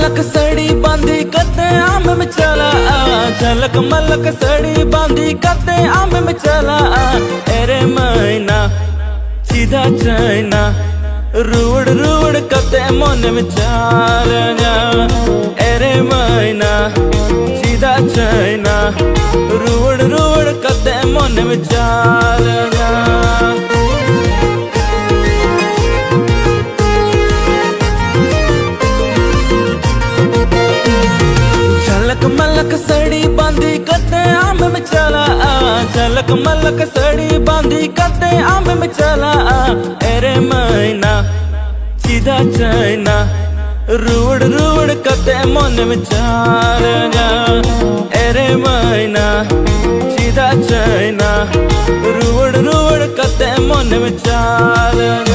मलक सड़ी बांधी कते आम में चला झलक मलक सड़ी बांधी कते आम में चला एरे मैना सीधा चाइना रूड़ रूड़ कते मन में चाल जा एरे मैना सीधा चाइना रूड़ रूड़ कते मन में चाल जा। झलक मलक सड़ी बांधी कते आम में चला झलक मलक सड़ी बांधी कते आम में चला एरे मैना सीधा चाइना रूड़ रूड़ कते मन में चाल जा एरे मैना सीधा चाइना रूड़ रूड़ कते मन में चाल।